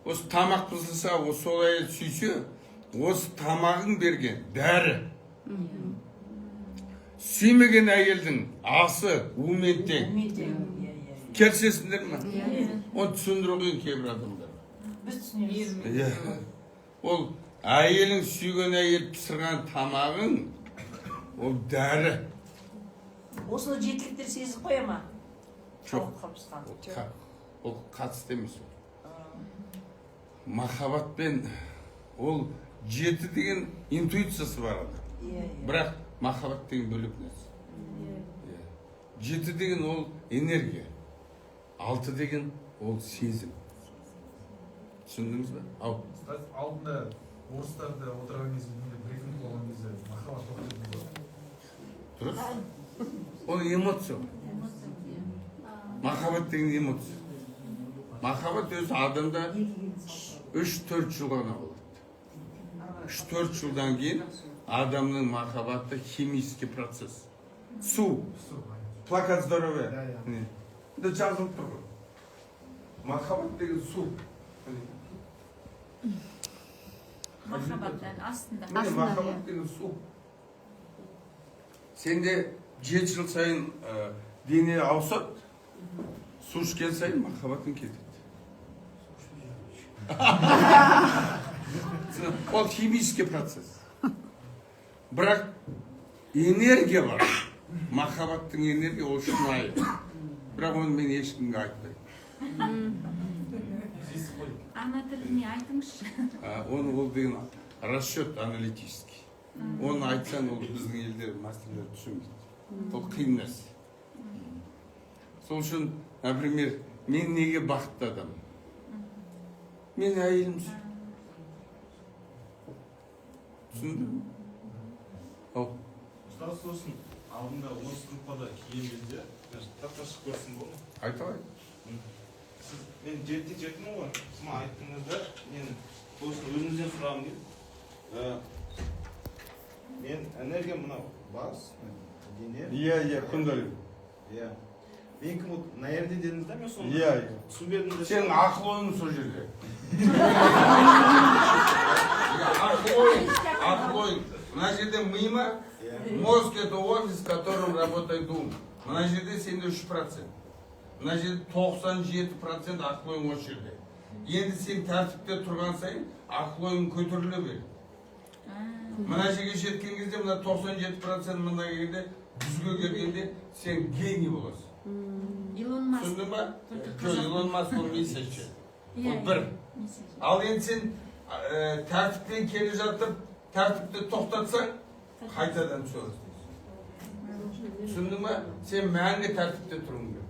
Осы тамақ пісірсе, сол әйел сүйсе, осы тамағын берген дәрі. Сүймеген әйелдің асы умен тең. Келісесіңдер ме? Оны түсіндіру қиын кейбір адамдар. Біз түсінеміз. Ол әйелің сүйген әйел пісірген тамағың, ол дәрі. Осыны жетіліктер сезіп қоя ма? Жоқ. Ол қатысты емес. Махаббатпен ол жеті деген интуициясы бар адам. Бірақ махаббат деген бөлек нәрсе. Жеті деген ол энергия. 6 деген ол сезім. Түсіндіңіз бе? Алдында орыстарда отырған кезде брифинг болған кезде махаббат оқиды. Дұрыс? Ол эмоция. Махаббат деген эмоция. Махаббат өзі адамда 3-4 жыл ғана болады. 3-4 жылдан кейін адамның махаббаты химический процесс. Су. Плакат здоровья. Да жазылып тұр ғой. Махаббат деген су. Махаббаттан астында. Махаббат деген су. Сенде 7 жыл сайын дене ауысады, су ішкен сайын махаббатың кетеді. Ол химический процесс. Бірақ энергия бар. Махаббаттың энергия ол шынайы. Бірақ оны мен ешкімге айтпаймын. Ана тіліне айтыңызшы. Оны ол деген расчет аналитический. Оны айтсаң, ол біздің елдер мастерлер түсінбейді. Ол қиын нәрсе. Сол үшін, например, мен неге бақытты адаммын? Мен әйелім сүйеді. Түсіндің? Ұстаз сосын алдында осы группада киген кезде тақташық көрсін болды. Айталай. Мен жетті ғой. Сіз айттыңыздар, мен сосын өзіңізден сұрағым келді. Мен энергия мынау бас, дене. Иә, күндәлі. Иә. Мен кім мына жерде дедіңіз да, мен соны түсінбедім. Сенің ақыл ойың сол жерде. Ақыл ойың. Мына жерде ми ма? Мозг это офис, в котором работает ум. Мына жерде сенде 3%. Мына жерде 97% ақыл ойың осы жерде. Енді сен тәртіпте тұрған сайын ақыл ойың көтеріле береді. Мына жерге жеткен кезде мына 97% мына жерде 100-ге келгенде сен гений боласың. Илон Маск. Түсіндің ба? Жоқ, Илон Маск ол месседжі. Ол бір. Ал енді сен тәртіппен келе жатып, тәртіпті тоқтатсаң, қайтадан түсіресің. Түсіндің ба? Сен мәңгі тәртіпте тұруың керек.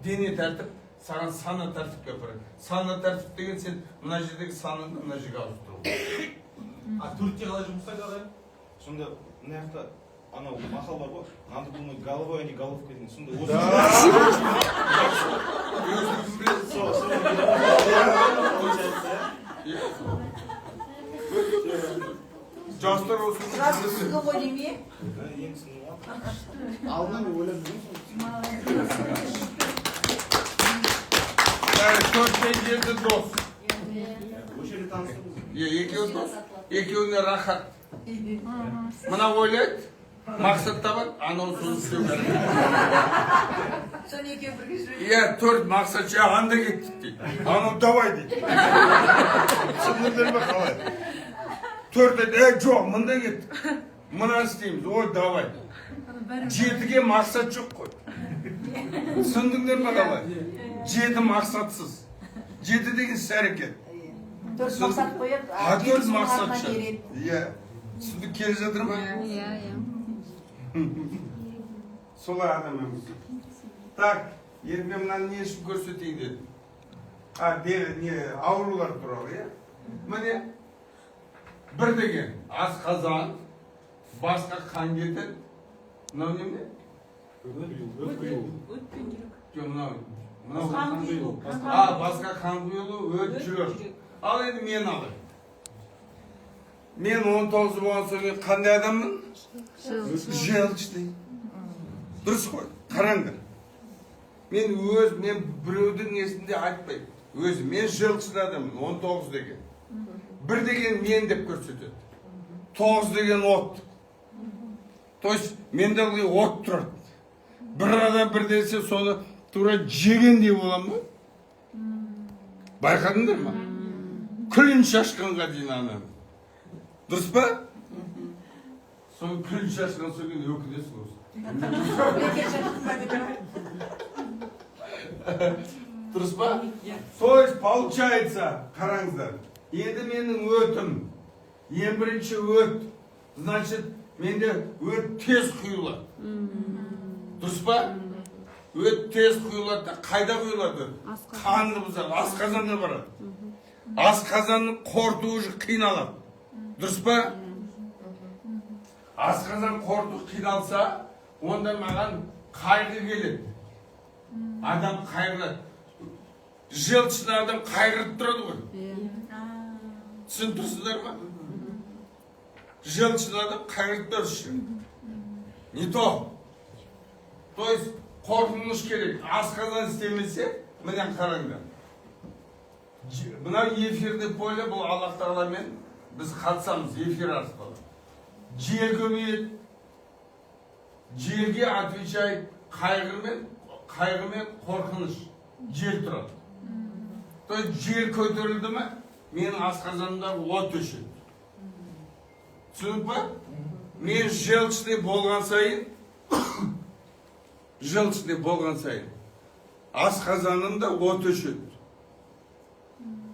дене тәртіп, саған сана тәртіп бер. Сана тәртіп деген сен мына жердегі саныңды мына жерге ауыстыру. А төртте қалай жұмыста қалай? Сонда мына жақта анау мақал бар ғой. Надо думать головой, а не головкой деген. Сонда осы жастар осы Жассызды ғой деме. енді түсініп алып. Алдынан ойлап жүрмін. төрттен жеті дос. Осы жерде таныстыңыз. Екеуі дос, екеуіне рахат. Мына ойлайды, мақсат табар, анау соны істеу керек. Соны екеуі бірге жүреді. Иә, төрт мақсат анда кеттік дейді. Анау давай дейді. Түсіндіңдер ме қалай? Төрт айтты, жоқ, мында кеттік. Мына істейміз, ой, давай. Жетіге мақсат жоқ қой. Түсіндіңдер ме қалай? Жеті мақсатсыз. Жеті деген іс әрекет. Төрт мақсат қойып, Төрт мақсат жеті жоқ. береді. Иә. Түсіндік келе жатыр ма? Солай адам өмір. Так, енді мен мынаны не үшін көрсетейін дедім. Аурулар туралы, иә? Міне, бір деген асқазан, басқа қан кетеді. Мынау неме? Жоқ, мынау. Басқа қан құйылу, өт жүрек. Ал енді мен алайын. Мен 19 болған соң қандай адаммын? Желчный. Дұрыс қой, қараңдар. Мен біреудің несінде айтпаймын. Мен желчный адаммын, 19 деген. Бір деген мен деп көрсетеді. 9 деген от. То есть, менде от тұрады. Бір адам бір десе, соны тура жегендей боламын ба? Байқадыңдар ма? Күлін шашқанға дейін анам. Дұрыс па? Соны күлін шашқан соң кейін өкінесің осы. Дұрыс па? То есть, получается, қараңыздар. Енді менің өтім. Ең бірінші өт. Значит, менде өт тез құйылады. Дұрыс па? Өт тез құйылады. Қайда құйылады? Қанды бұзады. Асқазанға барады. Асқазанның қорты уже қиналады. Дұрыс па? Асқазан қорты қиналса, онда маған қайғы келеді. Адам қайғырады. Желчный адам қайғырып тұрады ғой. Түсіндірсіздер ма? Желчный адам қайғырып тұрады. Не то. То есть, қорқыныш керек. Асқазан істемесе, міне қараңдар. Мына эфирді поле, бұл Аллах Тағаламен біз қатысамыз эфир арқылы. Жер көбейеді. Жерге отвечает қайғымен қорқыныш. Жер тұрады. То есть, жер көтерілді ме, менің асқазанымда от өшеді. Түсініп па? Мен желчный болған сайын, асқазанымда от өшеді.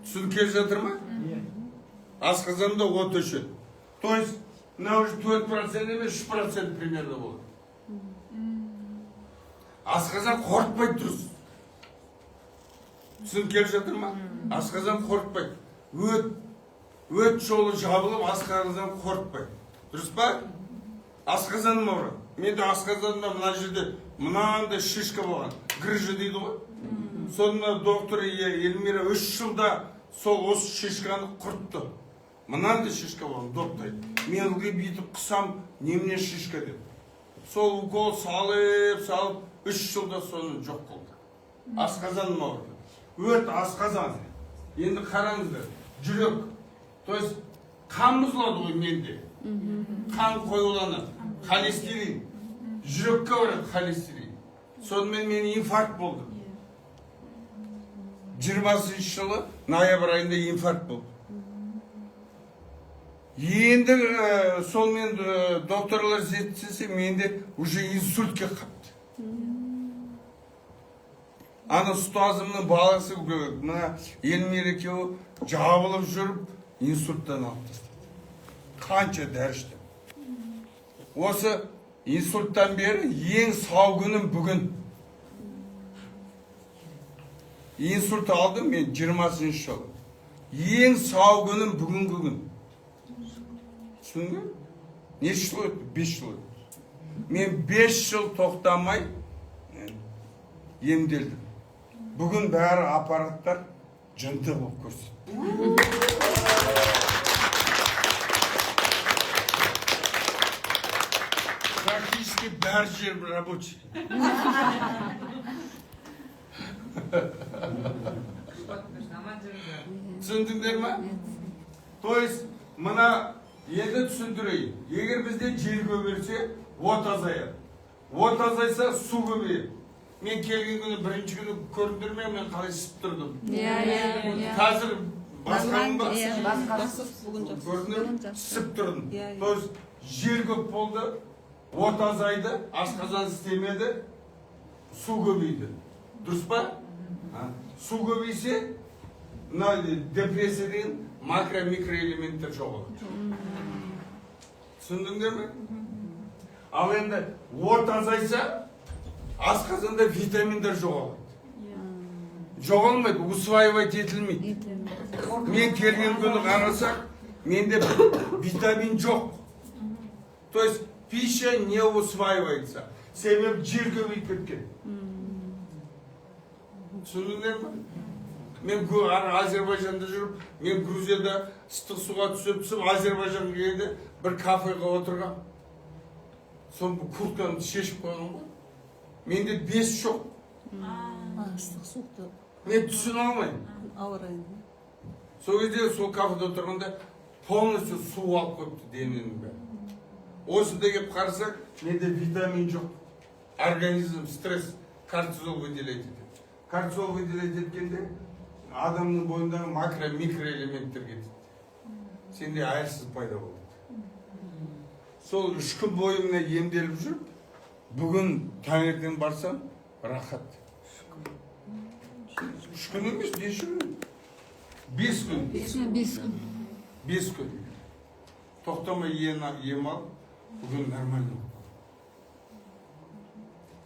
Түсініп келе жатыр ма? Асқазанымда от өшеді. То есть, мына уже 4% емес 3% примерно болады. Асқазан қорытпайды дұрыс. Түсініп келе жатыр ма? Асқазан қорытпайды. Өт жолы жабылып, асқазан қорытпайды. Дұрыс па? Асқазаным ауырады. Менде асқазанымда мына жерде мынандай шишка болған. Грыжа дейді ғой. Сонда доктор Эльмира 3 жылда сол осы шишканы құртты. Мынандай шишка болған, доктор. Мен бүйтіп қысам, немене шишка деп. Сол укол салып, 3 жылда соны жоқ қылды. Асқазаным ауырды. Өт асқазан. Енді қараңыздар, жүрек. То есть, қан бұзылады ғой менде. Қан қоюланады. Холестерин. Жүрекке барады холестерин. Сонымен мен инфаркт болды. 20 жылы ноябрь айында инфаркт болды. Енді сол мен докторлар зерттесе, менде уже инсультке қапты. Ана ұстазымның баласы, мына Эльмира екеуі жабылып жүріп, инсульттан алып тастады. Қанша дәрішті. Осы инсульттан бері ең сау күнім бүгін. инсульт алдым мен 20-ші жылы. Ең сау күнім бүгінгі күн. Түсіндің? Неше жыл өтті? 5 жыл өтті. Мен 5 жыл тоқтамай емделдім. Бүгін бәрі аппараттар жынты болып көрсетті. Практически бәрі жер рабочий. Түсіндіңдер ма? То есть, мына енді түсіндірейін. Егер бізде жел көберсе, от азаяды. От азайса, су көбейеді. Мен келген күні бірінші күні көріндірмей, мен қалай сып тұрдым. Қазір басқаның ба? Көріндір, сып тұрдым. То есть, жел көп болды, от азайды, асқазан істемеді, су көбейді. Дұрыс па? Су көбейсе, депрессия деген макро-микроэлементтер жоғалады. Түсіндіңдер ме? Ал енді от азайса, асқазанда витаминдер жоғалады. Жоғалмайды, усваивать етілмейді. Мен келген күні қарасақ, менде витамин жоқ. То есть, пища не усваивается. Себебі жер көбейіп кеткен. Түсіндіңдер ме? Мен Азербайжанда жүріп, мен Грузияда ыстық суға түсіп, Азербайжанға келді, бір кафеға отырған. Соны куртканы шешіп қойған ғой. Менде бес жоқ. Мен түсіне алмаймын. Сол кезде сол кафеда отырғанда полностью су алып қойыпты дененің бәрі. Осында келіп қарасақ, менде витамин жоқ. Организм стресс, кортизол выделяет етеді. Кортизол выделяет еткенде адамның бойындағы макро-микроэлементтер кетеді. Сенде әлсіз пайда болады. Сол 3 күн бойымда емделіп жүріп, бүгін таңертең барсам, рахат. 3 күн емес, 5 күн. 5 күн. 5 күн. Тоқтамай ем алып, бүгін нормально.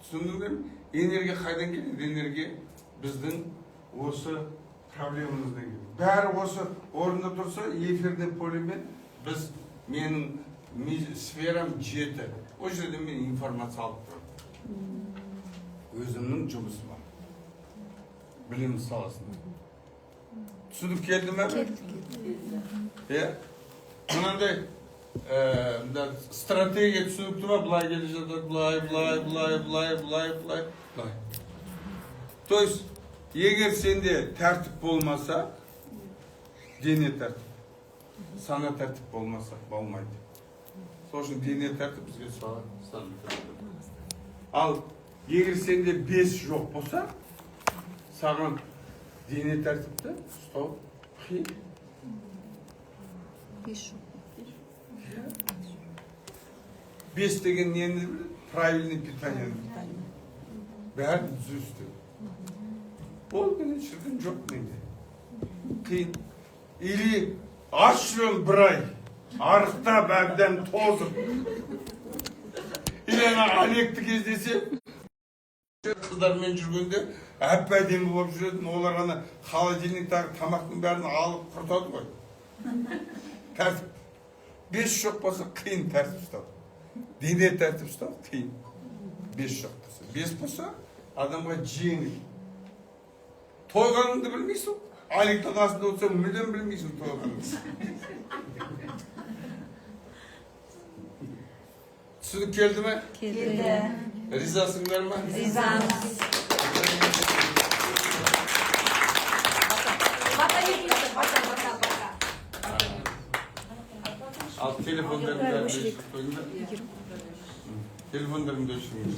Түсіндіңдер ме? Энергия қайдан келеді? Энергия біздің осы проблемамыздан келеді. Бәрі осы орында тұрса, эфирден полемен менің сферам 7. О жерде мен информация алып тұрмын. Өзімнің жұмысы бар. Білім саласында. Түсініп келді ме? Келді. Мынандай стратегия түсінікті ма? Былай келе жатады, былай. То есть, егер сенде тәртіп болмаса, дене тәртіп. Сана тәртіп болмаса, болмайды. Сол үшін дене тәртіп бізге сана тәртіп. Ал егер сенде 5 жоқ болса, саған дене тәртіпті ұстау қиын. 5 деген нені? Правильный питание. Бәрін түзу істеу. Ол менен шіркін жоқ менде. Қиын. Или аш жүрем бір ай, арықтап әбден тозып. Или Олекті кездесе, қыздармен жүргенде әп-әдемі болып жүретін, олар ғана холодильниктағы тамақтың бәрін алып құртады ғой. Тәртіп. 5 жоқ болса қиын тәртіп ұстау. Дене тәртіп ұстау қиын. 5 жоқ болса. 5 болса адамға жеңіл. Тойғаныңды білмейсің. Алектің қасында отырсаң, мүлдем білмейсің тойғаныңды. Түсінік келді ме? Келді. Ризасыңдар ма? Ризамыз. Ал телефондарыңды өшіріп қойыңдар. Телефондарыңды өшіріңдер.